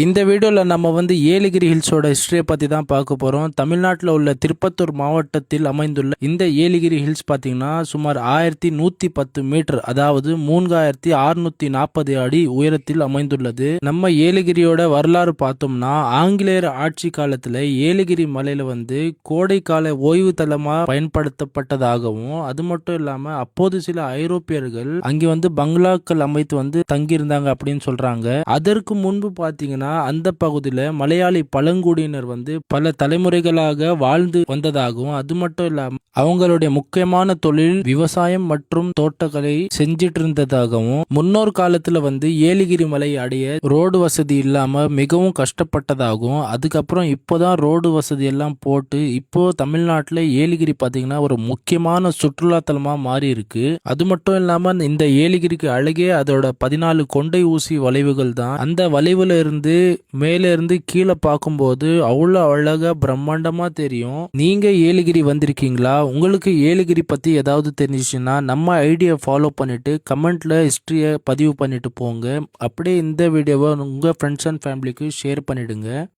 இந்த வீடியோவில் நம்ம ஏலகிரி ஹில்ஸோட ஹிஸ்டரியை பற்றி தான் பார்க்க போகிறோம். தமிழ்நாட்டில் உள்ள திருப்பத்தூர் மாவட்டத்தில் அமைந்துள்ள இந்த ஏலகிரி ஹில்ஸ் பார்த்தீங்கன்னா சுமார் 1110 மீட்டர், அதாவது 3640 அடி உயரத்தில் அமைந்துள்ளது. நம்ம ஏலகிரியோட வரலாறு பார்த்தோம்னா, ஆங்கிலேயர் ஆட்சி காலத்தில் ஏலகிரி மலையில் கோடைக்கால ஓய்வு தளமாக பயன்படுத்தப்பட்டதாகவும், அது மட்டும் இல்லாமல் அப்போது சில ஐரோப்பியர்கள் அங்கே பங்களாக்கள் அமைத்து தங்கியிருந்தாங்க அப்படின்னு சொல்றாங்க. அதற்கு முன்பு பார்த்தீங்கன்னா அந்த பகுதியில் மலையாளி பழங்குடியினர் பல தலைமுறைகளாக வாழ்ந்து வந்ததாகவும், அது மட்டும் இல்லாம அவங்களுடைய முக்கியமான தொழில் விவசாயம் மற்றும் தோட்டக்கலை செஞ்சிட்டு இருந்ததாகவும், முன்னோர் காலத்துல ஏலகிரி மலை அடைய ரோடு வசதி இல்லாம மிகவும் கஷ்டப்பட்டதாகவும், அதுக்கப்புறம் இப்போதான் ரோடு வசதி எல்லாம் போட்டு இப்போ தமிழ்நாட்டில் ஏலகிரி பார்த்தீங்கன்னா ஒரு முக்கியமான சுற்றுலா தலமா மாறி இருக்கு. அது மட்டும் இல்லாம இந்த ஏலகிரிக்கு அழகே அதோட 14 கொண்டை ஊசி வளைவுகள் தான். அந்த வளைவுல இருந்து மேல இருந்து கீழே பார்க்கும்போது அவ்வளோ அழகா பிரம்மாண்டமா தெரியும். நீங்க ஏலகிரி வந்திருக்கீங்களா? உங்களுக்கு ஏலகிரி பத்தி ஏதாவது தெரிஞ்சிச்சுன்னா நம்ம ஐடியா ஃபாலோ பண்ணிட்டு கமெண்ட்ல ஹிஸ்டரியை பதிவு பண்ணிட்டு போங்க. அப்படியே இந்த வீடியோவை உங்க ஃப்ரெண்ட்ஸ் அண்ட் ஃபேமிலிக்கு ஷேர் பண்ணிடுங்க.